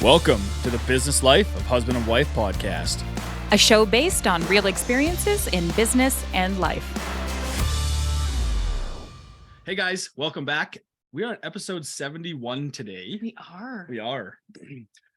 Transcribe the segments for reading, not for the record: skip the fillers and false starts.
Welcome to the Business Life of Husband and Wife podcast, a show based on real experiences in business and life. Hey guys, welcome back. We are on episode 71 today. We are.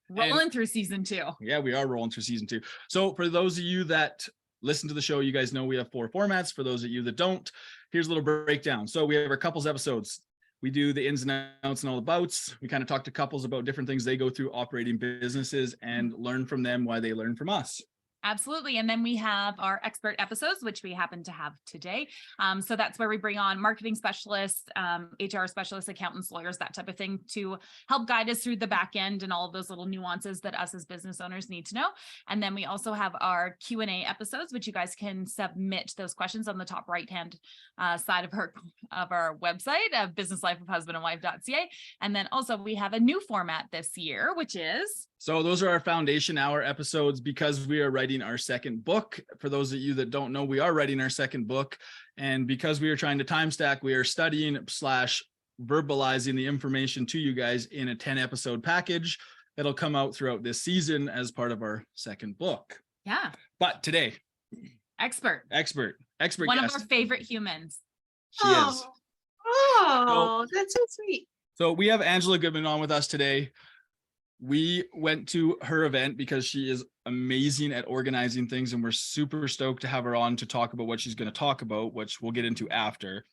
Rolling through season 2. Yeah, we are rolling through season 2. So for those of you that listen to the show, you guys know we have 4 formats. For those of you that don't, here's a little breakdown. So we have our couples episodes. We do the ins and outs and all the bouts. We kind of talk to couples about different things they go through operating businesses and learn from them why they learn from us. Absolutely. And then we have our expert episodes, which we happen to have today. So that's where we bring on marketing specialists, HR specialists, accountants, lawyers, that type of thing to help guide us through the back end and all of those little nuances that us as business owners need to know. And then we also have our Q&A episodes, which you guys can submit those questions on the top right-hand side of our website, businesslifeofhusbandandwife.ca. And then also we have a new format this year, which is... So those are our foundation hour episodes because we are writing our second book. For those of you that don't know, we are writing our second book. And because we are trying to time stack, we are studying / verbalizing the information to you guys in a 10 episode package that'll come out throughout this season as part of our second book. Yeah. But today, expert guest. One of our favorite humans. She is. Oh, that's so sweet. So we have Angela Goodman on with us today. We went to her event because she is amazing at organizing things, and we're super stoked to have her on to talk about what she's going to talk about, which we'll get into after.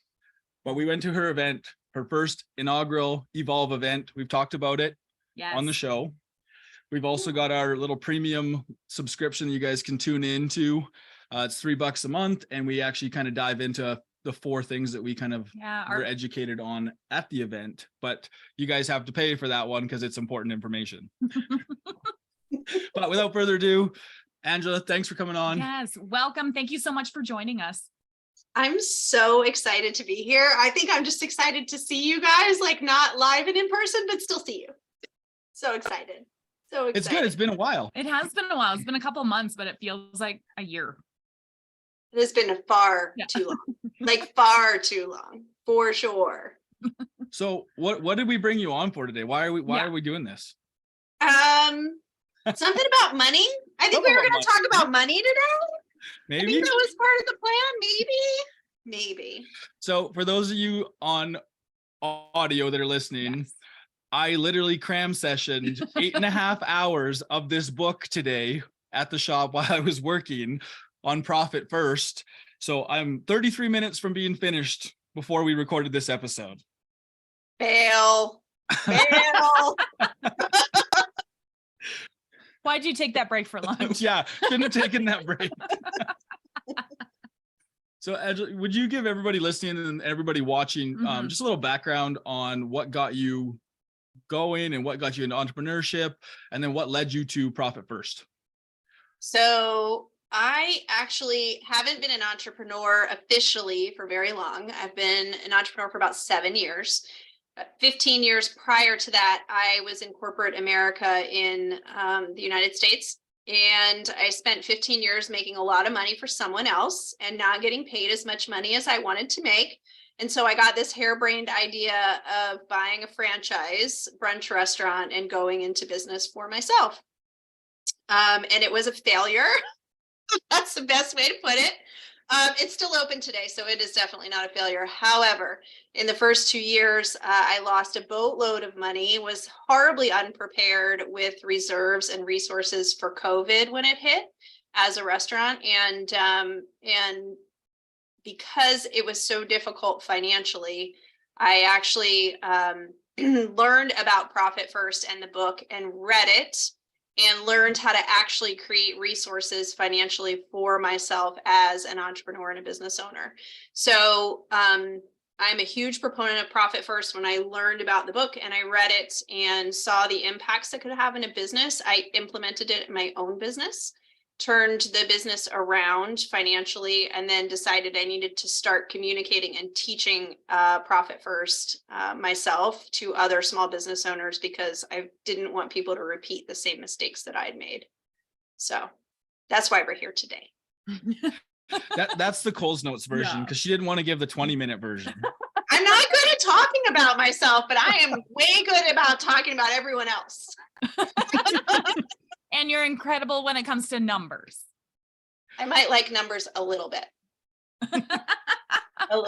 But we went to her event, her first inaugural Evolve event. We've talked about it on the show. We've also got our little premium subscription that you guys can tune into. It's $3 a month, and we actually kind of dive into the 4 things that we kind of were educated on at the event, but you guys have to pay for that one because it's important information. But without further ado, Angela, thanks for coming on. Yes, welcome. Thank you so much for joining us. I'm so excited to be here. I think I'm just excited to see you guys, like not live and in person, but still see you. So excited. So excited. It's good. It's been a while. It has been a while. It's been a couple of months, but it feels like a year. It has been too long, like far too long, for sure. So what did we bring you on for today? Why are we doing this? Something about money. I think we were going to talk about money today. Maybe I think that was part of the plan. Maybe. So for those of you on audio that are listening, yes. I literally cram sessioned 8.5 hours of this book today at the shop while I was working on Profit First. So I'm 33 minutes from being finished before we recorded this episode. Fail. Why'd you take that break for lunch? Yeah, shouldn't have taken that break. So Angela, would you give everybody listening and everybody watching just a little background on what got you going and what got you into entrepreneurship, and then what led you to Profit First? So I actually haven't been an entrepreneur officially for very long. I've been an entrepreneur for about 7 years. 15 years prior to that, I was in corporate America in the United States. And I spent 15 years making a lot of money for someone else and not getting paid as much money as I wanted to make. And so I got this harebrained idea of buying a franchise brunch restaurant and going into business for myself. And it was a failure. That's the best way to put it. It's still open today, so it is definitely not a failure. However, in the first 2 years, I lost a boatload of money, was horribly unprepared with reserves and resources for COVID when it hit as a restaurant. And because it was so difficult financially, I actually learned about Profit First and the book and read it, and learned how to actually create resources financially for myself as an entrepreneur and a business owner. So I'm a huge proponent of Profit First. When I learned about the book and I read it and saw the impacts it could have in a business, I implemented it in my own business, turned the business around financially, and then decided I needed to start communicating and teaching Profit First myself to other small business owners because I didn't want people to repeat the same mistakes that I had made. So that's why we're here today. That's the Coles Notes version because she didn't want to give the 20-minute version. I'm not good at talking about myself, but I am way good about talking about everyone else. And you're incredible when it comes to numbers. I might like numbers a little bit. A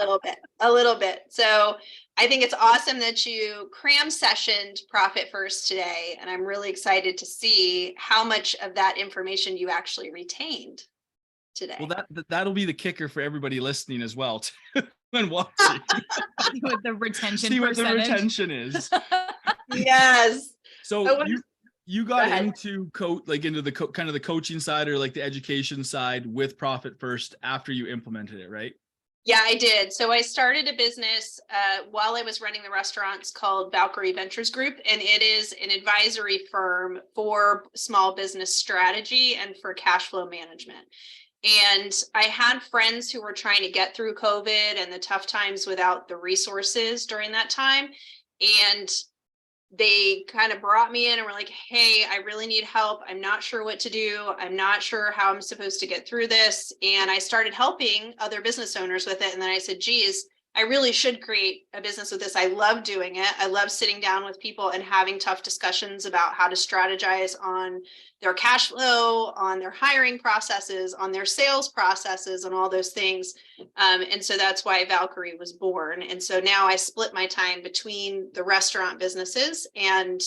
little bit. So I think it's awesome that you cram sessioned Profit First today. And I'm really excited to see how much of that information you actually retained today. Well, that'll be the kicker for everybody listening as well and watching. See what the retention See what the percentage. retention is. Yes. So you got ahead. into into the kind of the coaching side or like the education side with Profit First after you implemented it, right? Yeah, I did. So I started a business while I was running the restaurants called Valkyrie Ventures Group, and it is an advisory firm for small business strategy and for cash flow management. And I had friends who were trying to get through COVID and the tough times without the resources during that time. And they kind of brought me in and were like, hey, I really need help. I'm not sure what to do. I'm not sure how I'm supposed to get through this. And I started helping other business owners with it. And then I said, geez, I really should create a business with this. I love doing it. I love sitting down with people and having tough discussions about how to strategize on their cash flow, on their hiring processes, on their sales processes, and all those things. And so that's why Valkyrie was born. And so now I split my time between the restaurant businesses and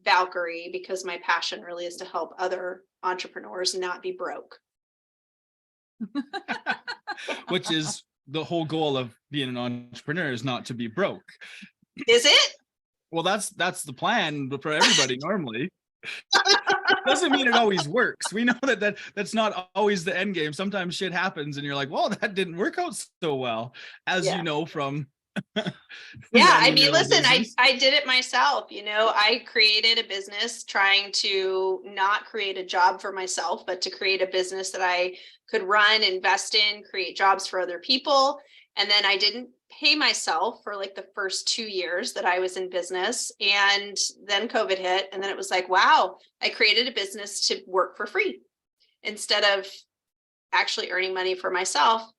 Valkyrie because my passion really is to help other entrepreneurs not be broke. Which is the whole goal of being an entrepreneur, is not to be broke. Is it? Well, that's the plan for everybody normally. Doesn't mean it always works. We know that's not always the end game. Sometimes shit happens and you're like, well, that didn't work out so well, as you know from yeah, I mean, listen, I did it myself. I created a business trying to not create a job for myself, but to create a business that I could run, invest in, create jobs for other people. And then I didn't pay myself for like the first 2 years that I was in business. And then COVID hit. And then it was like, wow, I created a business to work for free instead of actually earning money for myself.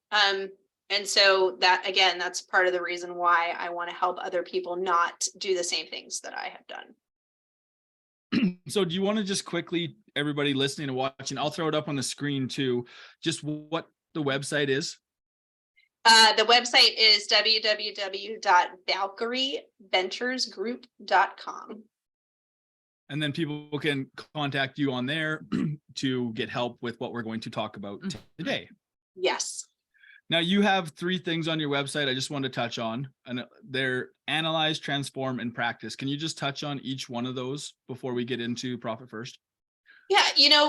And so that, again, that's part of the reason why I want to help other people not do the same things that I have done. So do you want to just quickly, everybody listening and watching, I'll throw it up on the screen too, just what the website is? The website is www.valkyrieventuresgroup.com. And then people can contact you on there to get help with what we're going to talk about today. Yes. Now you have 3 things on your website I just want to touch on, and they're analyze, transform, and practice. Can you just touch on each one of those before we get into Profit First? Yeah,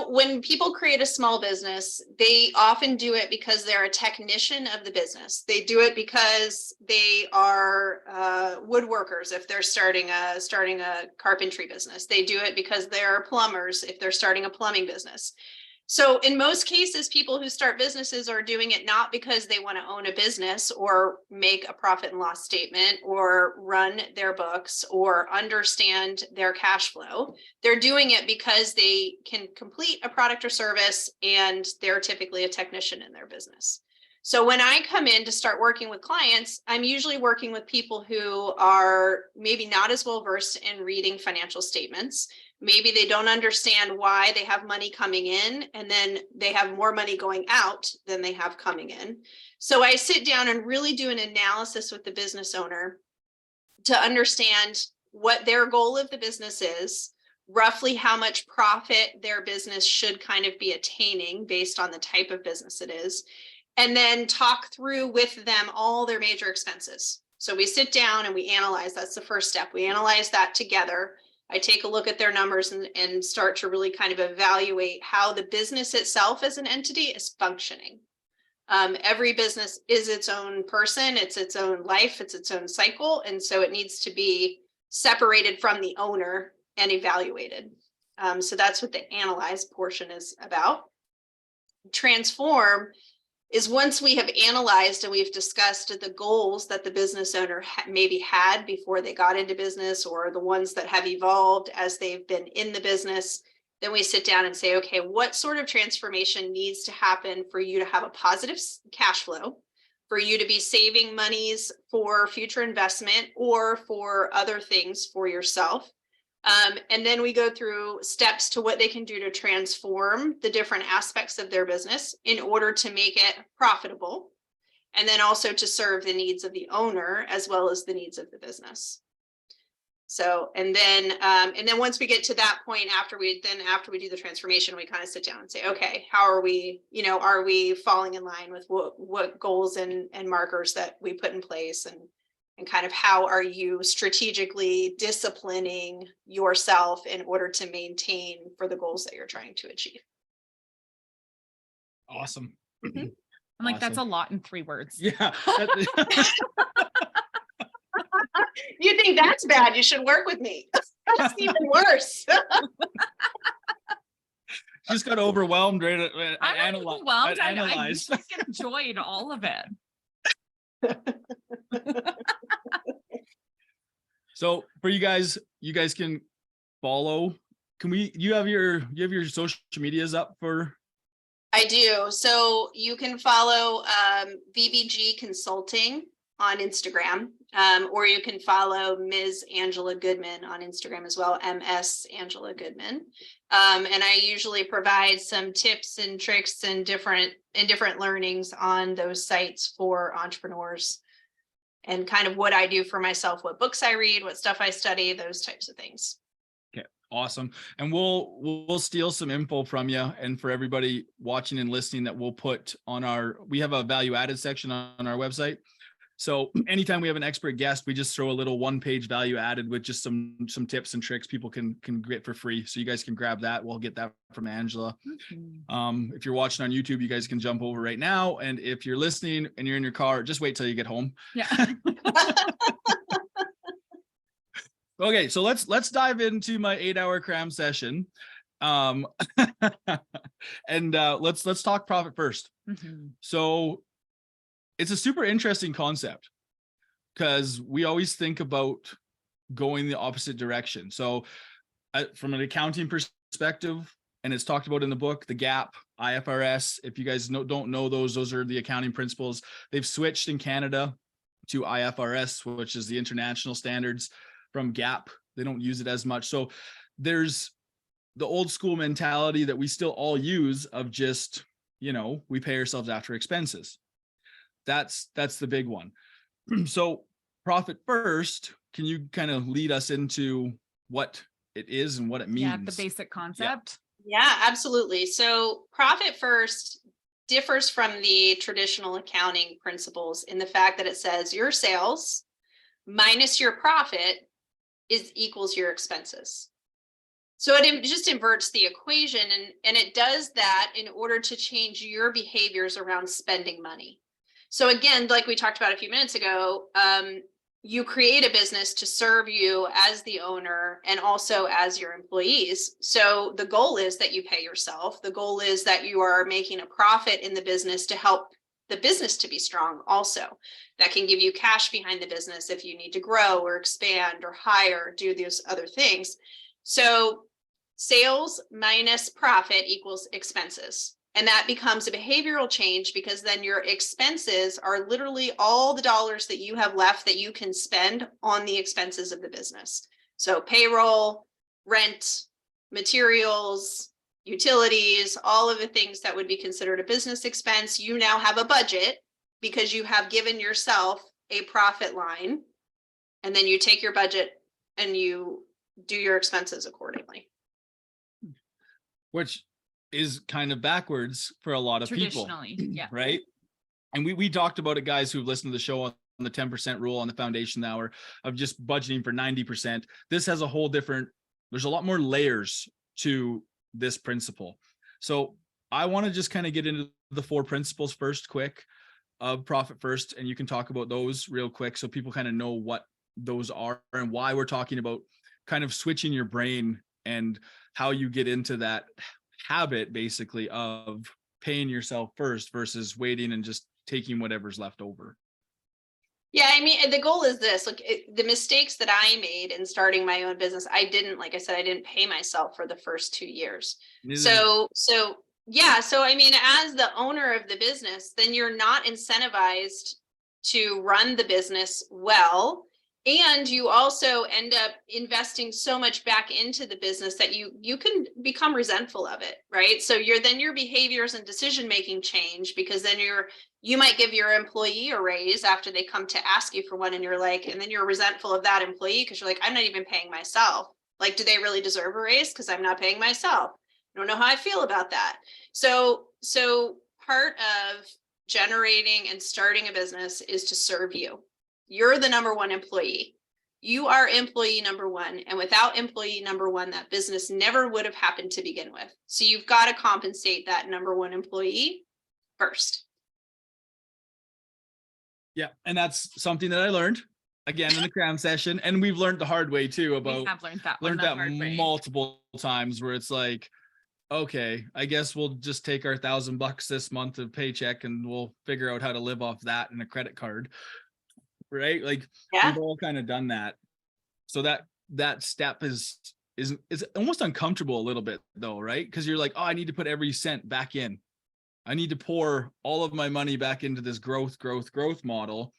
when people create a small business, they often do it because they're a technician of the business. They do it because they are woodworkers if they're starting a carpentry business. They do it because they're plumbers if they're starting a plumbing business. So in most cases, people who start businesses are doing it not because they want to own a business or make a profit and loss statement or run their books or understand their cash flow. They're doing it because they can complete a product or service, and they're typically a technician in their business. So when I come in to start working with clients, I'm usually working with people who are maybe not as well versed in reading financial statements. Maybe they don't understand why they have money coming in and then they have more money going out than they have coming in. So I sit down and really do an analysis with the business owner to understand what their goal of the business is, roughly how much profit their business should kind of be attaining based on the type of business it is, and then talk through with them all their major expenses. So we sit down and we analyze. That's the first step. We analyze that together. I take a look at their numbers and start to really kind of evaluate how the business itself as an entity is functioning. Every business is its own person, it's its own life, it's its own cycle. And so it needs to be separated from the owner and evaluated. So that's what the analyze portion is about. Transform is once we have analyzed and we've discussed the goals that the business owner maybe had before they got into business, or the ones that have evolved as they've been in the business, then we sit down and say, okay, what sort of transformation needs to happen for you to have a positive cash flow, for you to be saving monies for future investment or for other things for yourself, And then we go through steps to what they can do to transform the different aspects of their business in order to make it profitable. And then also to serve the needs of the owner as well as the needs of the business. So, and then once we get to that point, after we do the transformation, we kind of sit down and say, okay, how are we, are we falling in line with what goals and markers that we put in place, and kind of how are you strategically disciplining yourself in order to maintain for the goals that you're trying to achieve. Awesome. I'm like, that's a lot in 3 words. Yeah. You think that's bad? You should work with me. That's even worse. Just got overwhelmed, right? I'm overwhelmed. I Analyzed. enjoyed all of it. So for you guys can follow. You have your social medias up for? I do. So you can follow VBG Consulting on Instagram, or you can follow Ms. Angela Goodman on Instagram as well, MS Angela Goodman. And I usually provide some tips and tricks and different learnings on those sites for entrepreneurs, and kind of what I do for myself, what books I read, what stuff I study, those types of things. Okay, awesome. And we'll steal some info from you, and for everybody watching and listening, that we'll put on we have a value added section on our website. So anytime we have an expert guest, we just throw a little 1-page value added with just some tips and tricks people can get for free. So you guys can grab that. We'll get that from Angela. Mm-hmm. If you're watching on YouTube, you guys can jump over right now. And if you're listening and you're in your car, just wait till you get home. Yeah. Okay, so let's dive into my 8-hour cram session. And let's talk profit first. Mm-hmm. So it's a super interesting concept, because we always think about going the opposite direction. So from an accounting perspective, and it's talked about in the book, the GAAP, IFRS, if you guys don't know those are the accounting principles. They've switched in Canada to IFRS, which is the international standards from GAAP. They don't use it as much. So there's the old school mentality that we still all use of just, we pay ourselves after expenses. That's the big one. So profit first, can you kind of lead us into what it is and what it means? Yeah, the basic concept. Yeah, absolutely. So profit first differs from the traditional accounting principles in the fact that it says your sales minus your profit equals your expenses. So it just inverts the equation, and it does that in order to change your behaviors around spending money. So again, like we talked about a few minutes ago, you create a business to serve you as the owner and also as your employees. So the goal is that you pay yourself. The goal is that you are making a profit in the business to help the business to be strong also. That can give you cash behind the business if you need to grow or expand or hire, do those other things. So sales minus profit equals expenses. And that becomes a behavioral change, because then your expenses are literally all the dollars that you have left that you can spend on the expenses of the business. So payroll, rent, materials, utilities, all of the things that would be considered a business expense. You now have a budget because you have given yourself a profit line, and then you take your budget and you do your expenses accordingly. Which is kind of backwards for a lot of people. Traditionally, yeah. Right. And we talked about it, guys who've listened to the show, on the 10% rule on the foundation hour of just budgeting for 90%. This has a whole different, there's a lot more layers to this principle. So I want to just kind of get into the 4 principles first, quick, of profit first. And you can talk about those real quick so people kind of know what those are and why we're talking about kind of switching your brain and how you get into that habit basically of paying yourself first versus waiting and just taking whatever's left over. Yeah, I mean, the goal is this. Look, the mistakes that I made in starting my own business, like I said, I didn't pay myself for the first 2 years. So I mean, as the owner of the business, then you're not incentivized to run the business well And you also end up investing so much back into the business that you can become resentful of it, right? So your behaviors and decision making change, because then you might give your employee a raise after they come to ask you for one, and you're like, and then you're resentful of that employee because you're like, I'm not even paying myself. Like, do they really deserve a raise because I'm not paying myself? I don't know how I feel about that. So part of generating and starting a business is to serve you. You're the number one employee. You are employee number one. And without employee number one, that business never would have happened to begin with. So you've got to compensate that number one employee first. Yeah. And that's something that I learned again in the cram session. And we've learned the hard way too about We have learned that multiple times, where it's like, okay, I guess we'll just take our $1,000 this month of paycheck and we'll figure out how to live off that and a credit card. Right? Like, Yeah. we've all kind of done that. So that step is almost uncomfortable a little bit though, right? Because you're like, oh, I need to put every cent back in. I need to pour all of my money back into this growth model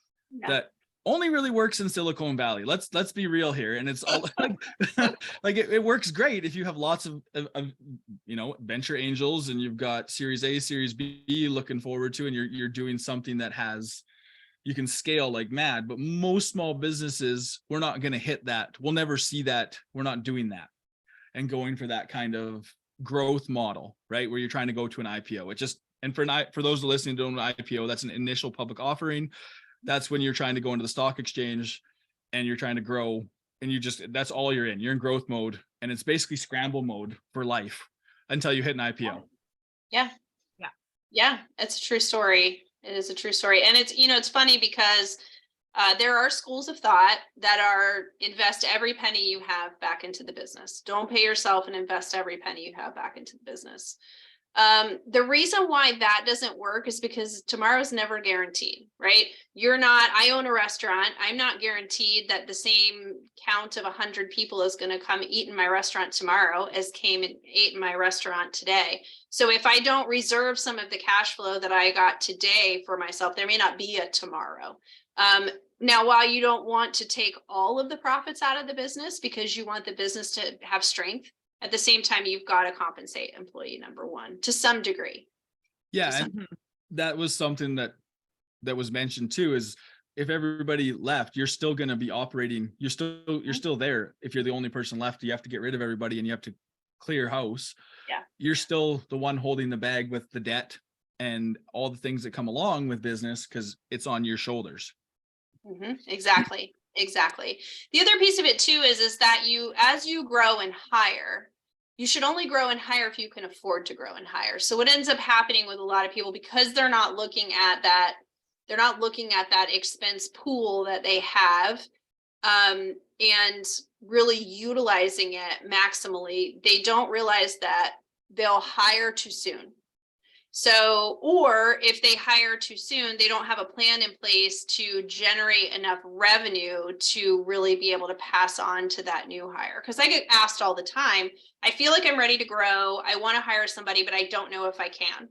that only really works in Silicon Valley. Let's be real here. And it's all like it works great if you have lots of venture angels and you've got Series A, Series B looking forward to, and you're doing something that you can scale like mad. But most small businesses, we're not going to hit that. We'll never see that. We're not doing that and going for that kind of growth model, right? Where you're trying to go to an IPO. It just, and for those listening to an IPO, that's an initial public offering. That's when you're trying to go into the stock exchange and you're trying to grow, and that's all you're in. You're in growth mode, and it's basically scramble mode for life until you hit an IPO. Yeah. It's a true story. It is a true story. And it's funny because there are schools of thought that are invest every penny you have back into the business. Don't pay yourself and invest every penny you have back into the business. The reason why that doesn't work is because tomorrow's never guaranteed, right? I own a restaurant. I'm not guaranteed that the same count of 100 people is going to come eat in my restaurant tomorrow as came and ate in my restaurant today. So if I don't reserve some of the cash flow that I got today for myself, there may not be a tomorrow. Now, while you don't want to take all of the profits out of the business because you want the business to have strength, at the same time, you've got to compensate employee number one to some degree. Yeah. And that was something that was mentioned too, is if everybody left, you're still going to be operating. You're still there. If you're the only person left, you have to get rid of everybody and you have to clear house. Yeah. You're still the one holding the bag with the debt and all the things that come along with business, because it's on your shoulders. Mm-hmm. Exactly. The other piece of it too is that as you grow and hire, you should only grow and hire if you can afford to grow and hire. So what ends up happening with a lot of people, because they're not looking at that expense pool that they have, and really utilizing it maximally, they don't realize that they'll hire too soon. So, or if they hire too soon, they don't have a plan in place to generate enough revenue to really be able to pass on to that new hire. Because I get asked all the time, I feel like I'm ready to grow. I want to hire somebody, but I don't know if I can.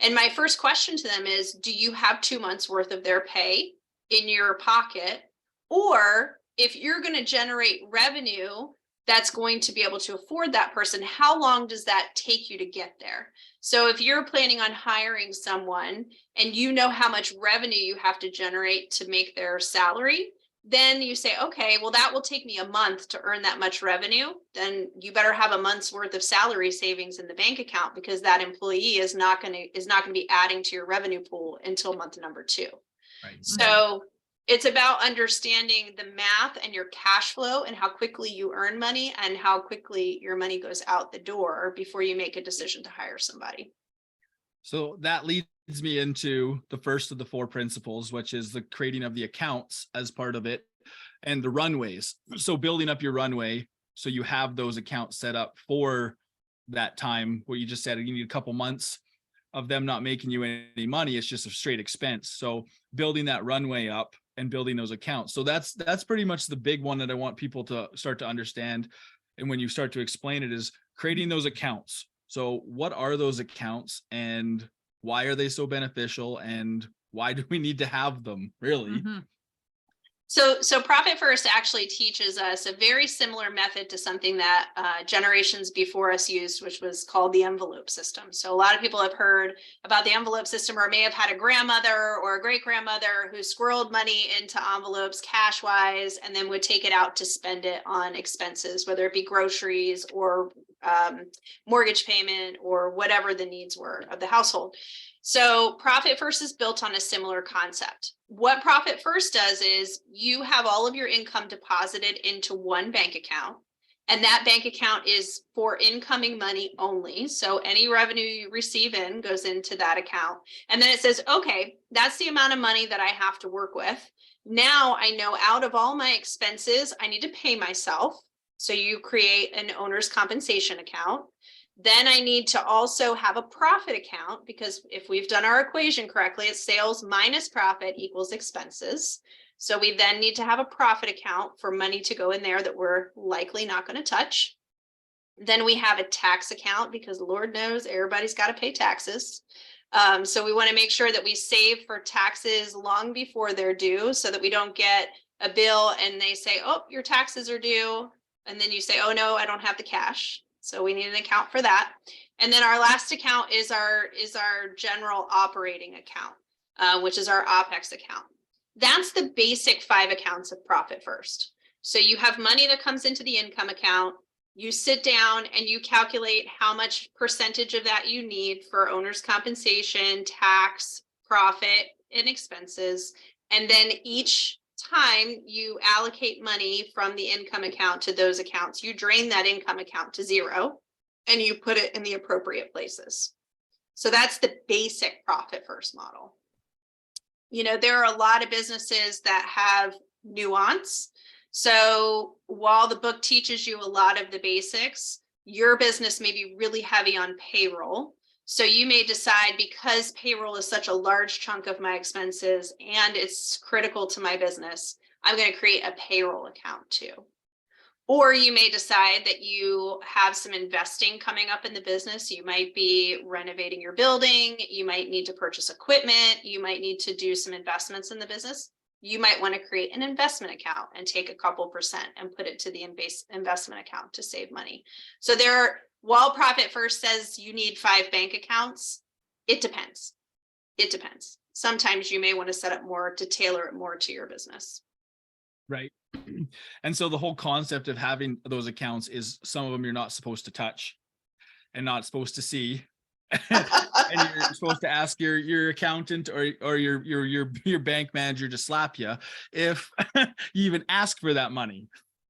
And my first question to them is, do you have 2 months worth of their pay in your pocket? Or if you're going to generate revenue that's going to be able to afford that person, how long does that take you to get there? So if you're planning on hiring someone and you know how much revenue you have to generate to make their salary, then you say, okay, well, that will take me a month to earn that much revenue. Then you better have a month's worth of salary savings in the bank account, because that employee is not going to be adding to your revenue pool until month number 2. Right. So it's about understanding the math and your cash flow and how quickly you earn money and how quickly your money goes out the door before you make a decision to hire somebody. So that leads me into the first of the 4 principles, which is the creating of the accounts as part of it, and the runways. So building up your runway so you have those accounts set up for that time where you just said you need a couple months of them not making you any money. It's just a straight expense. So building that runway up and building those accounts. So that's pretty much the big one that I want people to start to understand. And when you start to explain it, is creating those accounts. So what are those accounts and why are they so beneficial, and why do we need to have them, really? Mm-hmm. So Profit First actually teaches us a very similar method to something that generations before us used, which was called the envelope system. So a lot of people have heard about the envelope system, or may have had a grandmother or a great grandmother who squirreled money into envelopes cash wise, and then would take it out to spend it on expenses, whether it be groceries or mortgage payment or whatever the needs were of the household. So Profit First is built on a similar concept. What Profit First does is you have all of your income deposited into one bank account, and that bank account is for incoming money only. So any revenue you receive in goes into that account. And then it says, okay, that's the amount of money that I have to work with. Now I know out of all my expenses, I need to pay myself. So you create an owner's compensation account. Then I need to also have a profit account, because if we've done our equation correctly, it's sales minus profit equals expenses. So we then need to have a profit account for money to go in there that we're likely not going to touch. Then we have a tax account, because Lord knows everybody's got to pay taxes. So we want to make sure that we save for taxes long before they're due, so that we don't get a bill and they say, oh, your taxes are due. And then you say, oh no, I don't have the cash. So we need an account for that. And then our last account is our general operating account, which is our OPEX account. That's the basic 5 accounts of Profit First. So you have money that comes into the income account. You sit down and you calculate how much percentage of that you need for owner's compensation, tax, profit, and expenses. And then each time you allocate money from the income account to those accounts, you drain that income account to 0 and you put it in the appropriate places. So that's the basic Profit First model. You know, there are a lot of businesses that have nuance. So while the book teaches you a lot of the basics, your business may be really heavy on payroll. So you may decide, because payroll is such a large chunk of my expenses and it's critical to my business, I'm going to create a payroll account too. Or you may decide that you have some investing coming up in the business. You might be renovating your building. You might need to purchase equipment. You might need to do some investments in the business. You might want to create an investment account and take a couple percent and put it to the investment account to save money. So while Profit First says you need 5 bank accounts, it depends. It depends. Sometimes you may want to set up more to tailor it more to your business. Right. And so the whole concept of having those accounts is some of them you're not supposed to touch and not supposed to see. And you're supposed to ask your accountant or your bank manager to slap you if you even ask for that money.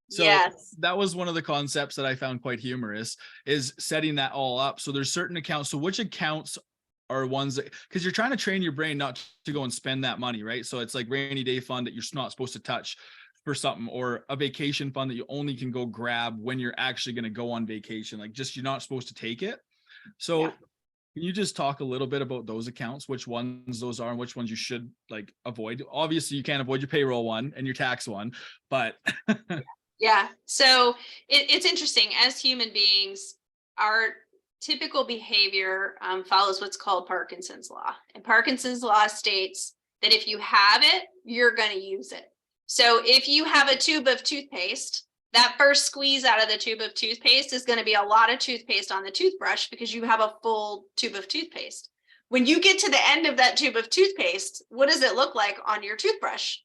So yes, that was one of the concepts that I found quite humorous, is setting that all up. So there's certain accounts. So which accounts are ones that, because you're trying to train your brain not to go and spend that money, right? So it's like rainy day fund that you're not supposed to touch for something, or a vacation fund that you only can go grab when you're actually going to go on vacation. Like, just, you're not supposed to take it. So yeah. Can you just talk a little bit about those accounts, which ones those are and which ones you should like avoid? Obviously you can't avoid your payroll one and your tax one, but yeah. So it's interesting. As human beings, our typical behavior follows what's called Parkinson's law. And Parkinson's law states that if you have it, you're going to use it. So if you have a tube of toothpaste, that first squeeze out of the tube of toothpaste is going to be a lot of toothpaste on the toothbrush, because you have a full tube of toothpaste. When you get to the end of that tube of toothpaste, what does it look like on your toothbrush?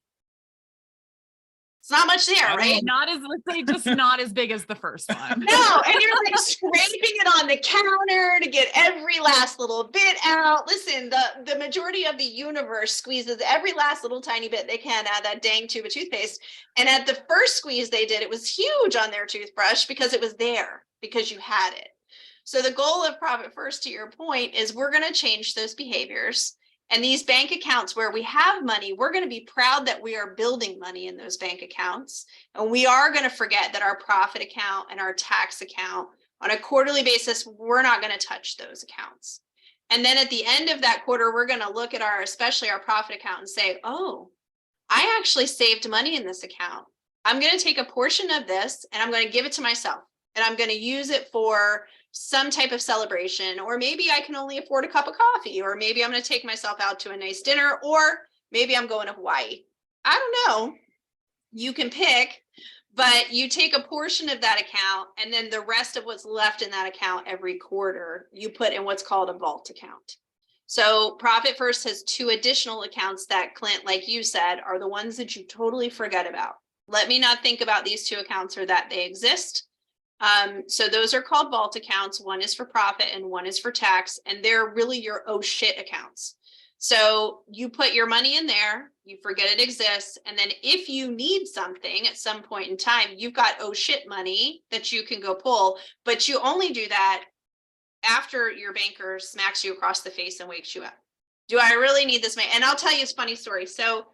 It's not much there, right? Not as, let's say, just not as big as the first one. No, and you're like scraping it on the counter to get every last little bit out. Listen, the majority of the universe squeezes every last little tiny bit they can out of that dang tube of toothpaste. And at the first squeeze they did, it was huge on their toothbrush because it was there, because you had it. So the goal of Profit First, to your point, is we're going to change those behaviors. And these bank accounts where we have money, we're going to be proud that we are building money in those bank accounts. And we are going to forget that our profit account and our tax account, on a quarterly basis, we're not going to touch those accounts. And then at the end of that quarter, we're going to look at especially our profit account and say, oh, I actually saved money in this account. I'm going to take a portion of this and I'm going to give it to myself. And I'm going to use it for some type of celebration, or maybe I can only afford a cup of coffee, or maybe I'm going to take myself out to a nice dinner, or maybe I'm going to Hawaii. I don't know. you can pick, but you take a portion of that account and then the rest of what's left in that account every quarter, you put in what's called a vault account. So Profit First has 2 additional accounts that, Clint, like you said, are the ones that you totally forget about. Let me not think about these 2 accounts or that they exist. So those are called vault accounts. One is for profit and one is for tax, and they're really your oh shit accounts. So you put your money in there, you forget it exists, and then if you need something at some point in time, you've got oh shit money that you can go pull, but you only do that after your banker smacks you across the face and wakes you up. Do I really need this money? And I'll tell you a funny story. So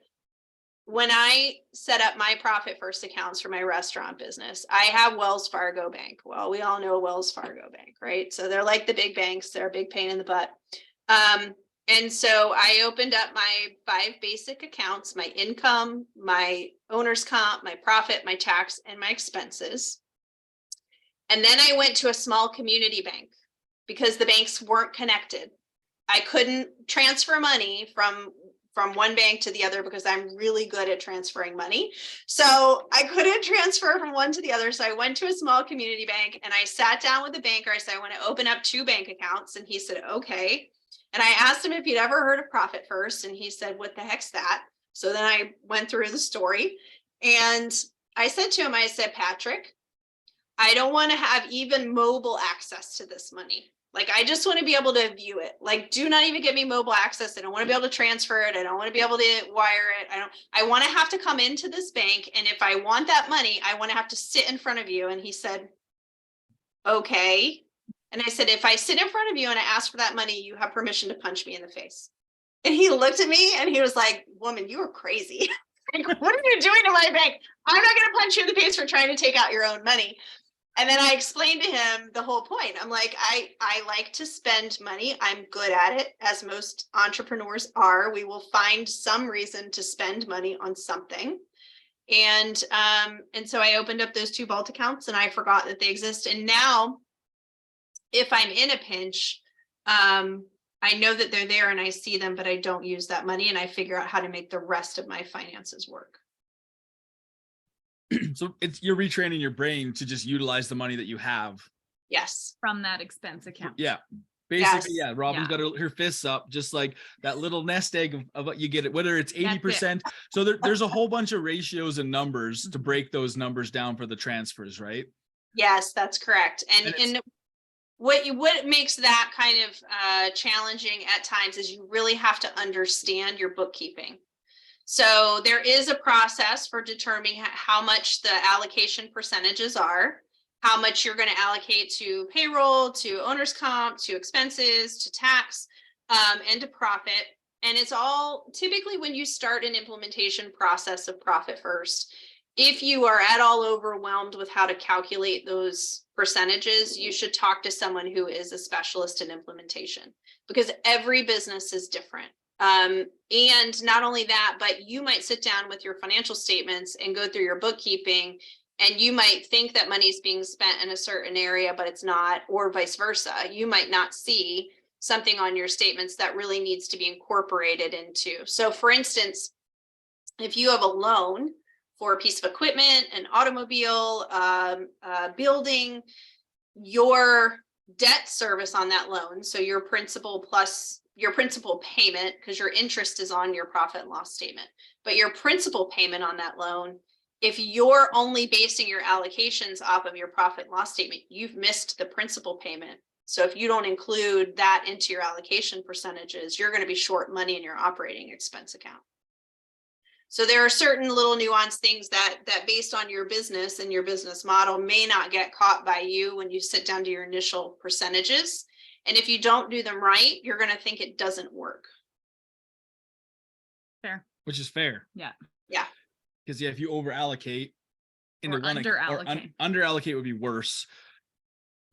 when I set up my Profit First accounts for my restaurant business, I have Wells Fargo Bank. Well, we all know Wells Fargo Bank, right? So they're like the big banks. They're a big pain in the butt. And so I opened up my 5 basic accounts, my income, my owner's comp, my profit, my tax, and my expenses. And then I went to a small community bank because the banks weren't connected. I couldn't transfer money from one bank to the other because I'm really good at transferring money. So I couldn't transfer from one to the other. So I went to a small community bank and I sat down with the banker. I said, I want to open up 2 bank accounts. And he said, okay. And I asked him if he'd ever heard of Profit First. And he said, what the heck's that? So then I went through the story and I said to him, I said, Patrick, I don't want to have even mobile access to this money. Like, I just want to be able to view it. Like, do not even give me mobile access. I don't want to be able to transfer it. I don't want to be able to wire it. I want to have to come into this bank. And if I want that money, I want to have to sit in front of you. And he said, okay. And I said, if I sit in front of you and I ask for that money, you have permission to punch me in the face. And he looked at me and he was like, woman, you are crazy. Like, what are you doing to my bank? I'm not going to punch you in the face for trying to take out your own money. And then I explained to him the whole point. I'm like, I like to spend money. I'm good at it, as most entrepreneurs are. We will find some reason to spend money on something. And so I opened up those 2 vault accounts and I forgot that they exist. And now if I'm in a pinch, I know that they're there and I see them, but I don't use that money and I figure out how to make the rest of my finances work. So you're retraining your brain to just utilize the money that you have. Yes. From that expense account. Yeah. Basically, Yes. yeah. Robin's Yeah. got her fists up, just like that little nest egg of what you get it, whether it's 80%. So there's a whole bunch of ratios and numbers to break those numbers down for the transfers, right? Yes, that's correct. And what makes that kind of challenging at times is you really have to understand your bookkeeping. So there is a process for determining how much the allocation percentages are, how much you're going to allocate to payroll, to owner's comp, to expenses, to tax, and to profit. And it's all typically when you start an implementation process of Profit First, if you are at all overwhelmed with how to calculate those percentages, you should talk to someone who is a specialist in implementation because every business is different. And not only that, but you might sit down with your financial statements and go through your bookkeeping, and you might think that money is being spent in a certain area, but it's not, or vice versa. You might not see something on your statements that really needs to be incorporated into. So for instance, if you have a loan for a piece of equipment, an automobile, building, your debt service on that loan, so your principal plus your principal payment, because your interest is on your profit and loss statement, but your principal payment on that loan, if you're only basing your allocations off of your profit and loss statement, you've missed the principal payment. So if you don't include that into your allocation percentages, you're going to be short money in your operating expense account. So there are certain little nuanced things that based on your business and your business model may not get caught by you when you sit down to your initial percentages. And if you don't do them right, you're going to think it doesn't work. Fair. Which is fair. Yeah. Yeah. Because if you over allocate into Or one under-allocate. Under allocate would be worse.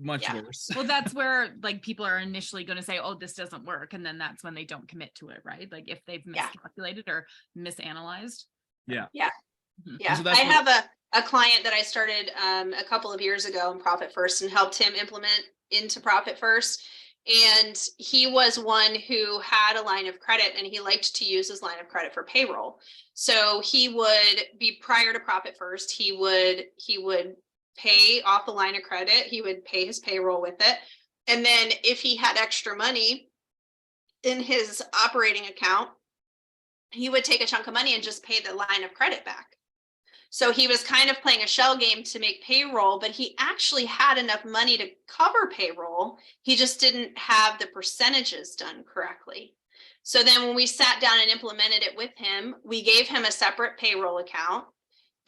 Much worse. Well, that's where like people are initially going to say, oh, this doesn't work. And then that's when they don't commit to it, right? Like if they've miscalculated or misanalyzed. Yeah. Yeah. Mhm. Yeah. So I have a client that I started a couple of years ago in Profit First and helped him implement into Profit First. And he was one who had a line of credit, and he liked to use his line of credit for payroll. So he would be, prior to Profit First, he would pay off the line of credit. He would pay his payroll with it. And then if he had extra money in his operating account, he would take a chunk of money and just pay the line of credit back. So he was kind of playing a shell game to make payroll, but he actually had enough money to cover payroll. He just didn't have the percentages done correctly. So then when we sat down and implemented it with him, we gave him a separate payroll account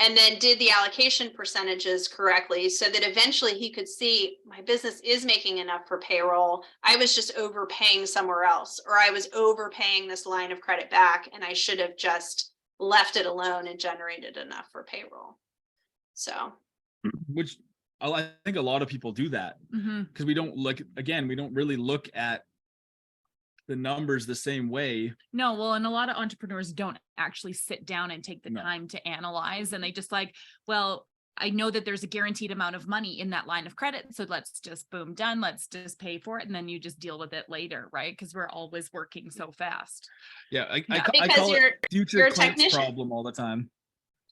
and then did the allocation percentages correctly so that eventually he could see my business is making enough for payroll. I was just overpaying somewhere else, or I was overpaying this line of credit back, and I should have just left it alone and generated enough for payroll. So, which I think a lot of people do that because we don't really look at the numbers the same way. No, well, and a lot of entrepreneurs don't actually sit down and take the time to analyze, and they just like, well, I know that there's a guaranteed amount of money in that line of credit, so let's just boom, done, let's just pay for it, and then you just deal with it later, right? Because we're always working so fast. I call it future Clint's problem all the time.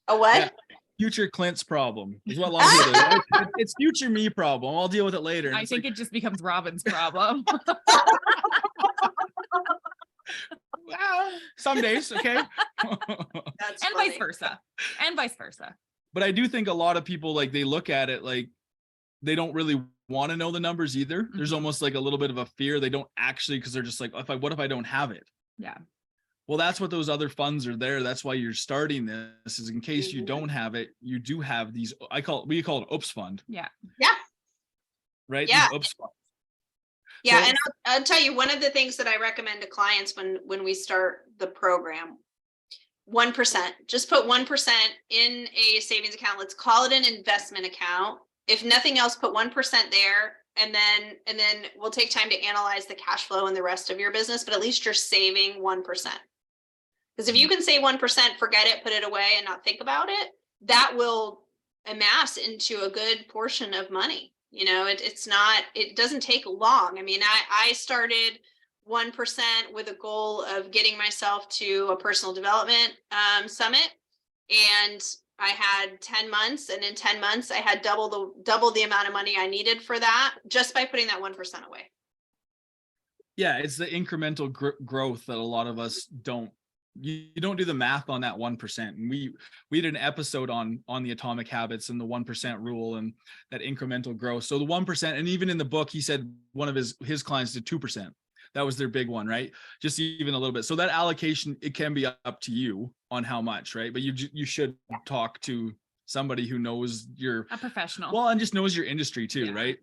A what? Yeah. Future Clint's problem is what a lot of people do. It's future me problem. I'll deal with it later. And I think it just becomes Robin's problem. Some days, okay. That's and funny. vice versa. And vice versa. But I do think a lot of people, like, they look at it like they don't really want to know the numbers either. There's almost like a little bit of a fear. They don't actually, because they're just like, what if I don't have it? Yeah. Well, that's what those other funds are there. That's why you're starting this, is in case you don't have it, you do have these. We call it oops fund. Yeah. Yeah. Right. Yeah. These oops funds. Yeah, So, and I'll tell you, one of the things that I recommend to clients when we start the program, 1%, just put 1% in a savings account. Let's call it an investment account. If nothing else, put 1% there, and then we'll take time to analyze the cash flow and the rest of your business, but at least you're saving 1%. Because if you can say 1%, forget it, put it away and not think about it, that will amass into a good portion of money. You know, it doesn't take long. I mean, I started 1% with a goal of getting myself to a personal development summit. And I had 10 months, and in 10 months, I had double the amount of money I needed for that, just by putting that 1% away. Yeah, it's the incremental growth that a lot of us don't. You don't do the math on that 1%. And we did an episode on the atomic habits and the 1% rule and that incremental growth. So the 1%, and even in the book, he said one of his clients did 2%. That was their big one, right? Just even a little bit. So that allocation, it can be up to you on how much, right? But you should talk to somebody who knows a professional. Well, and just knows your industry too, right?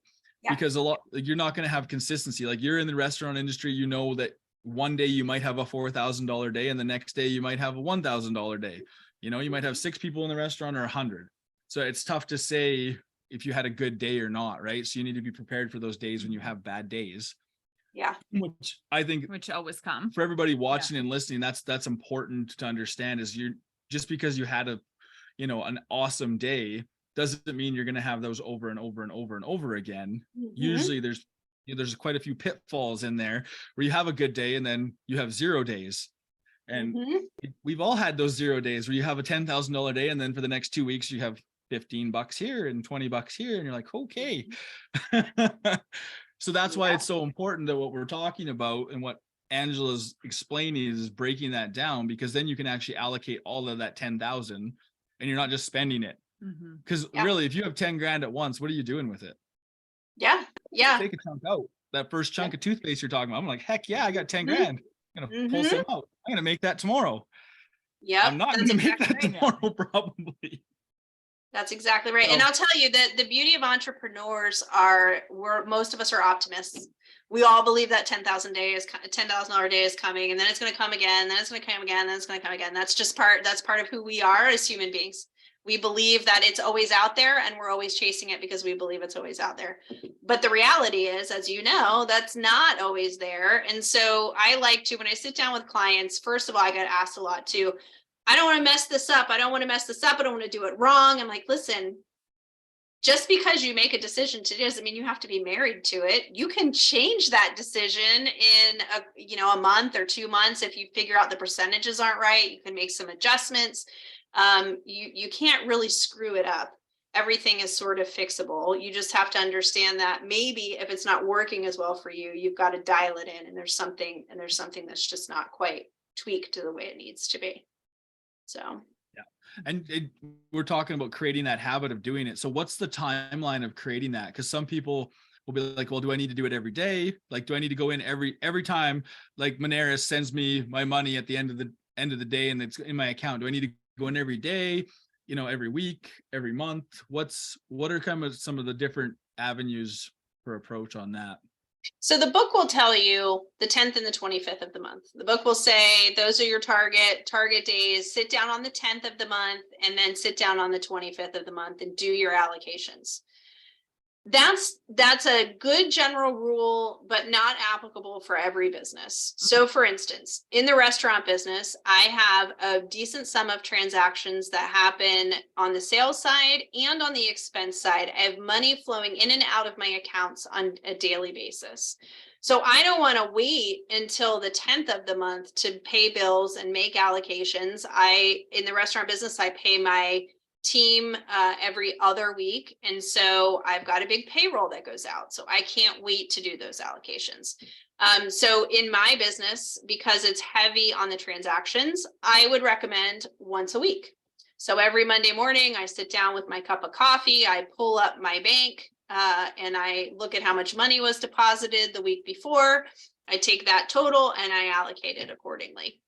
Yeah. Because you're not going to have consistency. Like, you're in the restaurant industry, you know that one day you might have a $4,000 day, and the next day you might have a $1,000 day. You know, you might have 6 people in the restaurant or 100. So it's tough to say if you had a good day or not, right? So you need to be prepared for those days when you have bad days. Yeah. Which I think, which always come for everybody watching and listening, that's important to understand, is you're just because you had an awesome day doesn't mean you're going to have those over and over and over and over again. Usually there's quite a few pitfalls in there where you have a good day and then you have 0 days. And we've all had those 0 days where you have a $10,000 day, and then for the next 2 weeks you have $15 here and $20 here, and you're like, okay. So that's why it's so important that what we're talking about and what Angela's explaining is breaking that down, because then you can actually allocate all of that 10,000 and you're not just spending it. Because really, if you have 10 grand at once, what are you doing with it? Yeah. Take a chunk out. That first chunk of toothpaste you're talking about, I'm like, heck yeah, I got 10 grand. I'm gonna pull some out. I'm gonna make that tomorrow. Yeah, I'm not gonna make that tomorrow, probably. That's exactly right. And I'll tell you that the beauty of entrepreneurs most of us are optimists. We all believe that $10,000 day is coming, and then it's going to come again, then it's going to come again, then it's going to come again. That's part of who we are as human beings. We believe that it's always out there, and we're always chasing it because we believe it's always out there. But the reality is, as you know, that's not always there. And so I like to, when I sit down with clients, first of all, I get asked a lot too, I don't want to mess this up. I don't want to mess this up. I don't want to do it wrong. I'm like, listen, just because you make a decision today doesn't mean you have to be married to it. You can change that decision in a month or 2 months. If you figure out the percentages aren't right, you can make some adjustments. You can't really screw it up. Everything is sort of fixable. You just have to understand that maybe if it's not working as well for you, you've got to dial it in, and there's something that's just not quite tweaked to the way it needs to be. So and we're talking about creating that habit of doing it. So what's the timeline of creating that? Because some people will be like, well, do I need to do it every day? Like, do I need to go in every time like Moneris sends me my money at the end of the day and it's in my account? Do I need to go in every day, every week, every month? What are kind of some of the different avenues for approach on that? So the book will tell you the 10th and the 25th of the month. The book will say those are your target days. Sit down on the 10th of the month and then sit down on the 25th of the month and do your allocations. That's a good general rule, but not applicable for every business. So for instance, in the restaurant business, I have a decent sum of transactions that happen on the sales side and on the expense side. I have money flowing in and out of my accounts on a daily basis. So I don't want to wait until the 10th of the month to pay bills and make allocations. In the restaurant business, I pay my team every other week. And so I've got a big payroll that goes out. So I can't wait to do those allocations. So in my business, because it's heavy on the transactions, I would recommend once a week. So every Monday morning, I sit down with my cup of coffee, I pull up my bank and I look at how much money was deposited the week before. I take that total and I allocate it accordingly.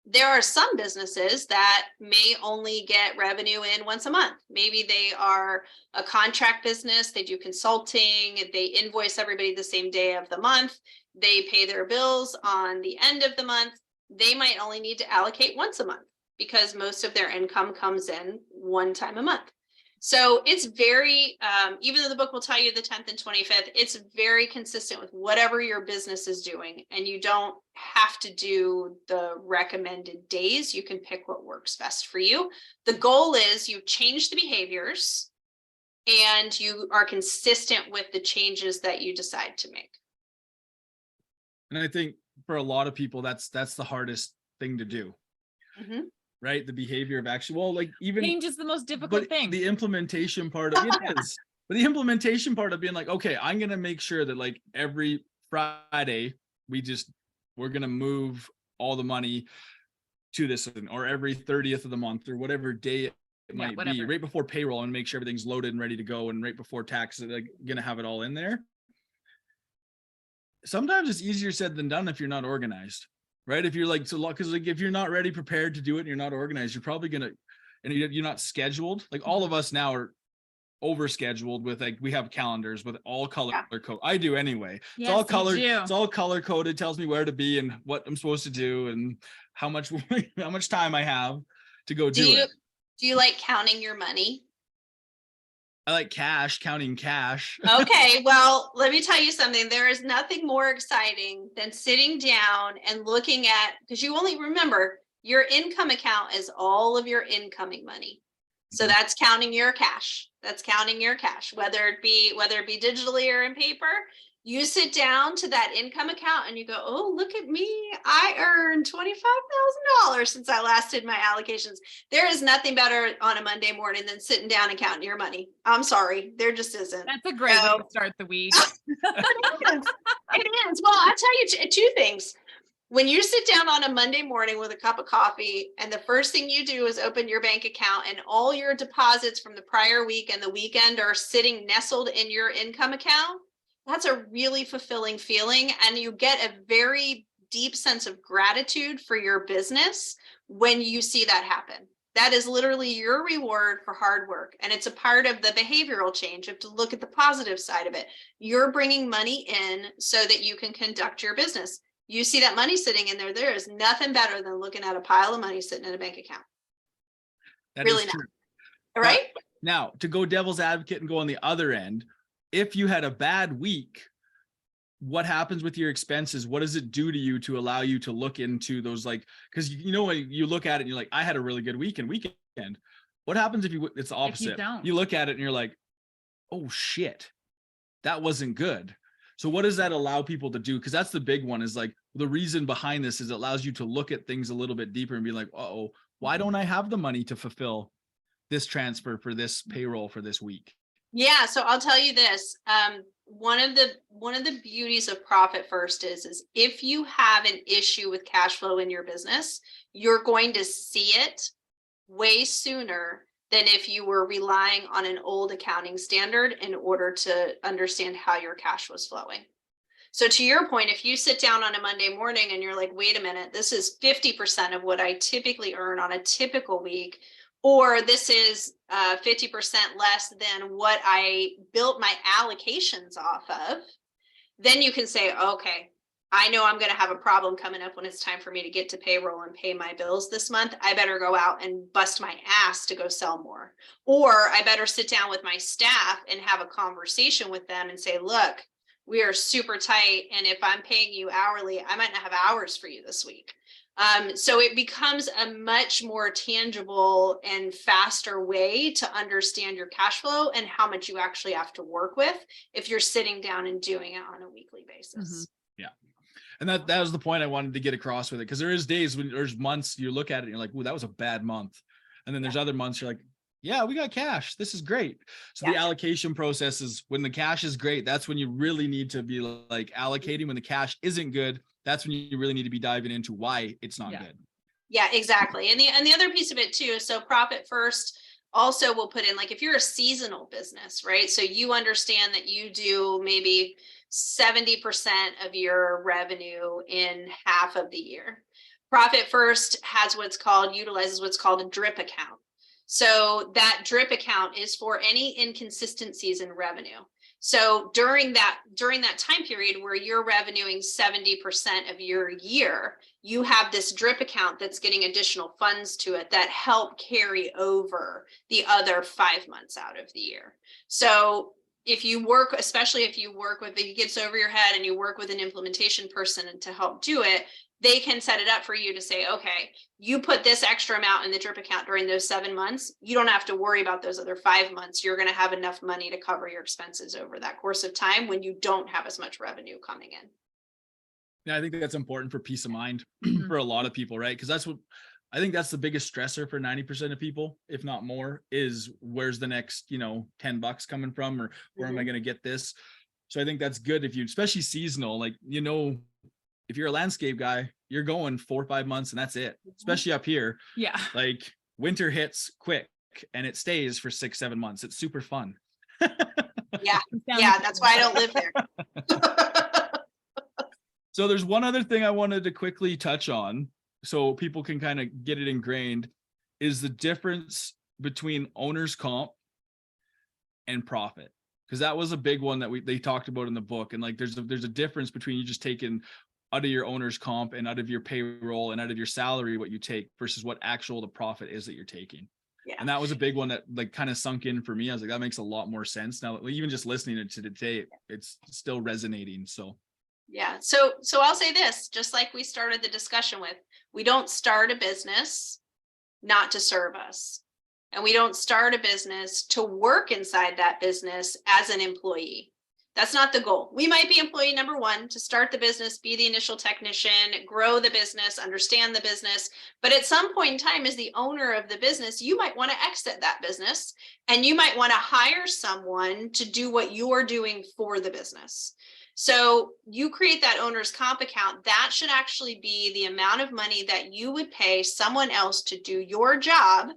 There are some businesses that may only get revenue in once a month. Maybe they are a contract business, they do consulting, they invoice everybody the same day of the month, they pay their bills on the end of the month. They might only need to allocate once a month because most of their income comes in one time a month. So it's very, even though the book will tell you the 10th and 25th, it's very consistent with whatever your business is doing. And you don't have to do the recommended days. You can pick what works best for you. The goal is you change the behaviors and you are consistent with the changes that you decide to make. And I think for a lot of people, that's the hardest thing to do. Mm-hmm. Right? The behavior of action. Well, like even change is the most difficult thing. The implementation part of it is, but the implementation part of being like, okay, I'm going to make sure that like every Friday, we're going to move all the money to this, or every 30th of the month or whatever day it might be, right before payroll, and make sure everything's loaded and ready to go. And right before taxes, like going to have it all in there. Sometimes it's easier said than done if you're not organized. Right. If you're like, because like if you're not ready, prepared to do it and you're not organized, you're probably going to, and you're not scheduled. Like all of us now are over scheduled with, like, we have calendars with all color code. I do anyway. Yes, it's all color. It's all color coded. Tells me where to be and what I'm supposed to do and how much time I have to go do it. Do you like counting your money? I like counting cash. Okay, well, let me tell you something. There is nothing more exciting than sitting down and looking at, because you only remember your income account is all of your incoming money. So that's counting your cash. That's counting your cash, whether it be digitally or in paper. You sit down to that income account and you go, oh, look at me. I earned $25,000 since I last did my allocations. There is nothing better on a Monday morning than sitting down and counting your money. I'm sorry. There just isn't. That's a great way to start the week. It is. Well, I'll tell you two things. When you sit down on a Monday morning with a cup of coffee and the first thing you do is open your bank account and all your deposits from the prior week and the weekend are sitting nestled in your income account, that's a really fulfilling feeling. And you get a very deep sense of gratitude for your business when you see that happen. That is literally your reward for hard work. And it's a part of the behavioral change. You have to look at the positive side of it. You're bringing money in so that you can conduct your business. You see that money sitting in there. There is nothing better than looking at a pile of money sitting in a bank account. That really is true. All right. Now, to go devil's advocate and go on the other end, if you had a bad week, what happens with your expenses? What does it do to you to allow you to look into those, like, because when you look at it and you're like, I had a really good week and weekend. What happens if it's the opposite? You look at it and you're like, oh shit, that wasn't good. So what does that allow people to do? Because that's the big one, is like the reason behind this is it allows you to look at things a little bit deeper and be like, oh, why don't I have the money to fulfill this transfer for this payroll for this week? Yeah, so I'll tell you this. One of the beauties of Profit First is if you have an issue with cash flow in your business, you're going to see it way sooner than if you were relying on an old accounting standard in order to understand how your cash was flowing. So to your point, if you sit down on a Monday morning and you're like, wait a minute, this is 50% of what I typically earn on a typical week, or this is 50% less than what I built my allocations off of, then you can say, okay, I know I'm going to have a problem coming up when it's time for me to get to payroll and pay my bills this month. I better go out and bust my ass to go sell more. Or I better sit down with my staff and have a conversation with them and say, look, we are super tight. And if I'm paying you hourly, I might not have hours for you this week. So it becomes a much more tangible and faster way to understand your cash flow and how much you actually have to work with if you're sitting down and doing it on a weekly basis. Yeah. And that was the point I wanted to get across with it. Because there is days when there's months you look at it and you're like, ooh, that was a bad month. And then there's other months you're like, yeah, we got cash. This is great. So the allocation process is when the cash is great, that's when you really need to be like allocating. When the cash isn't good, that's when you really need to be diving into why it's not good. Yeah, exactly. And the other piece of it too, so Profit First also will put in, like, if you're a seasonal business, right? So you understand that you do maybe 70% of your revenue in half of the year. Profit First utilizes what's called a drip account. So that drip account is for any inconsistencies in revenue. So during that time period where you're revenuing 70% of your year, you have this drip account that's getting additional funds to it that help carry over the other 5 months out of the year. So if it gets over your head and you work with an implementation person to help do it, they can set it up for you to say, okay, you put this extra amount in the drip account during those 7 months. You don't have to worry about those other 5 months. You're going to have enough money to cover your expenses over that course of time when you don't have as much revenue coming in. Yeah, I think that's important for peace of mind for a lot of people, right? Because I think that's the biggest stressor for 90% of people, if not more, is where's the next, $10 coming from, or where am I going to get this? So I think that's good if you, especially seasonal, like, if you're a landscape guy, you're going 4 or 5 months and that's it, especially up here. Yeah. Like winter hits quick and it stays for 6-7 months. It's super fun. Yeah. Yeah. That's why I don't live there. So there's one other thing I wanted to quickly touch on so people can kind of get it ingrained, is the difference between owner's comp and profit. Because that was a big one that they talked about in the book. And like, there's a difference between you just taking out of your owner's comp and out of your payroll and out of your salary, what you take versus what the profit is that you're taking. Yeah. And that was a big one that like kind of sunk in for me. I was like, that makes a lot more sense now. Even just listening to today, it's still resonating. So yeah. So I'll say this, just like we started the discussion with, we don't start a business not to serve us. And we don't start a business to work inside that business as an employee. That's not the goal. We might be employee number one to start the business, be the initial technician, grow the business, understand the business. But at some point in time, as the owner of the business, you might want to exit that business and you might want to hire someone to do what you're doing for the business. So you create that owner's comp account. That should actually be the amount of money that you would pay someone else to do your job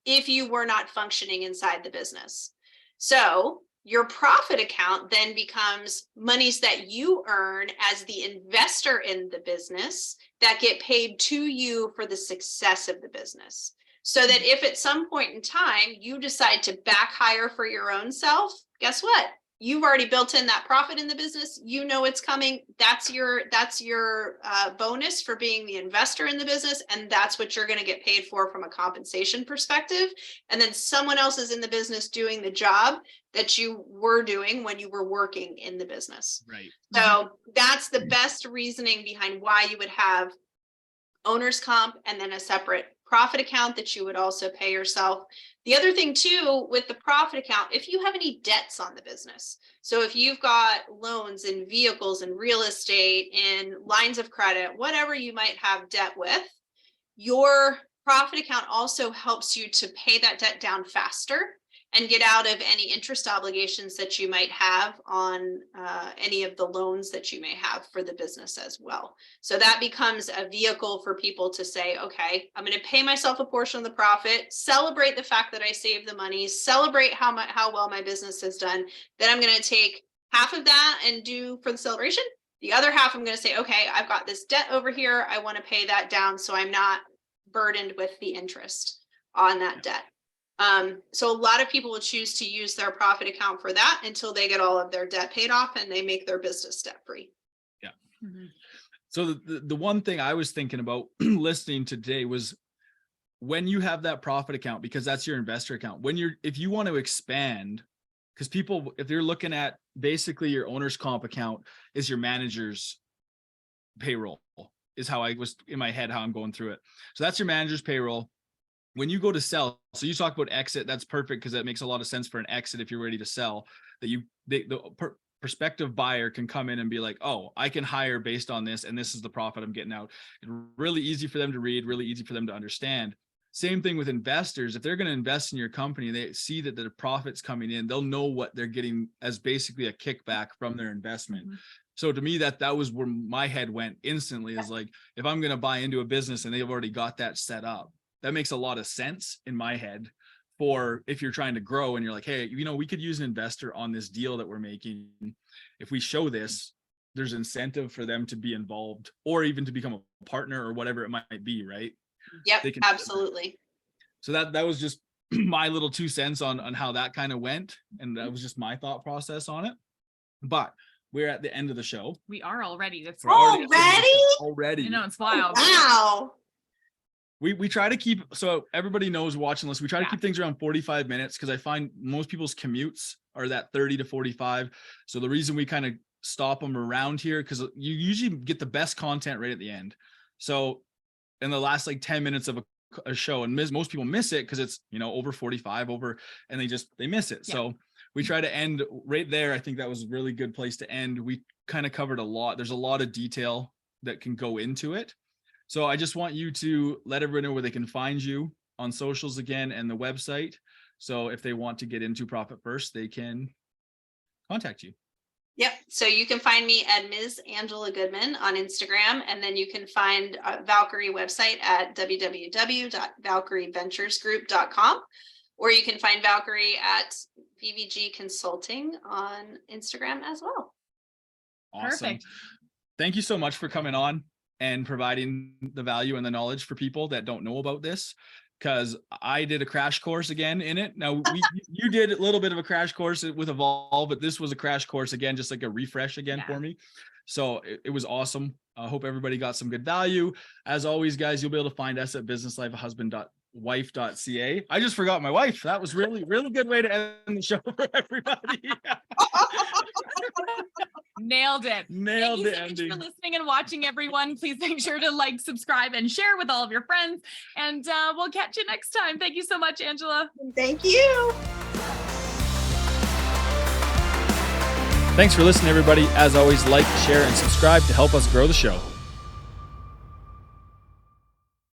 if you were not functioning inside the business. So your profit account then becomes monies that you earn as the investor in the business that get paid to you for the success of the business. So that if at some point in time you decide to back hire for your own self, guess what? You've already built in that profit in the business. You know it's coming. That's your bonus for being the investor in the business. And that's what you're going to get paid for from a compensation perspective. And then someone else is in the business doing the job that you were doing when you were working in the business. Right. So that's the best reasoning behind why you would have owner's comp and then a separate profit account that you would also pay yourself. The other thing too, with the profit account, if you have any debts on the business, so if you've got loans in vehicles and real estate and lines of credit, whatever you might have debt with, your profit account also helps you to pay that debt down faster and get out of any interest obligations that you might have on any of the loans that you may have for the business as well. So that becomes a vehicle for people to say, okay, I'm going to pay myself a portion of the profit, celebrate the fact that I saved the money, celebrate how well my business has done. Then I'm going to take half of that and do for the celebration. The other half, I'm going to say, okay, I've got this debt over here. I want to pay that down so I'm not burdened with the interest on that debt. So a lot of people will choose to use their profit account for that until they get all of their debt paid off and they make their business debt free. Yeah. Mm-hmm. So the one thing I was thinking about listening today was when you have that profit account, because that's your investor account, if you want to expand, because people, if you're looking at basically your owner's comp account is your manager's payroll, is how I was in my head, how I'm going through it. So that's your manager's payroll. When you go to sell, so you talk about exit, that's perfect because that makes a lot of sense for an exit if you're ready to sell, that the prospective buyer can come in and be like, oh, I can hire based on this, and this is the profit I'm getting out. It's really easy for them to read, really easy for them to understand. Same thing with investors. If they're going to invest in your company, they see that the profit's coming in, they'll know what they're getting as basically a kickback from their investment. Mm-hmm. So to me, that was where my head went instantly, is like, if I'm going to buy into a business and they've already got that set up, that makes a lot of sense in my head for if you're trying to grow and you're like, hey, we could use an investor on this deal that we're making. If we show this, there's incentive for them to be involved or even to become a partner or whatever it might be, right? Yep, absolutely. So that was just my little 2 cents on how that kind of went. And that was just my thought process on it. But we're at the end of the show. We are already. That's already. You know, it's wild. Wow. We try to keep, so everybody knows watching this, we try to keep things around 45 minutes because I find most people's commutes are that 30 to 45. So the reason we kind of stop them around here, because you usually get the best content right at the end. So in the last like 10 minutes of a show, and most people miss it because it's, over 45 and they miss it. Yeah. So we try to end right there. I think that was a really good place to end. We kind of covered a lot. There's a lot of detail that can go into it. So I just want you to let everyone know where they can find you on socials again and the website. So if they want to get into Profit First, they can contact you. Yep. So you can find me at Ms. Angela Goodman on Instagram, and then you can find Valkyrie website at www.valkyrieventuresgroup.com, or you can find Valkyrie at VVG Consulting on Instagram as well. Awesome. Perfect. Thank you so much for coming on and providing the value and the knowledge for people that don't know about this, because I did a crash course again in it. Now you did a little bit of a crash course with Evolve, but this was a crash course again, just like a refresh again for me. So it was awesome. I hope everybody got some good value. As always, guys, you'll be able to find us at businesslifehusband.wife.ca. I just forgot my wife. That was really, really good way to end the show for everybody. Nailed it. Thank you so much for listening and watching, everyone. Please make sure to like, subscribe, and share with all of your friends. And we'll catch you next time. Thank you so much, Angela. Thank you. Thanks for listening, everybody. As always, like, share, and subscribe to help us grow the show.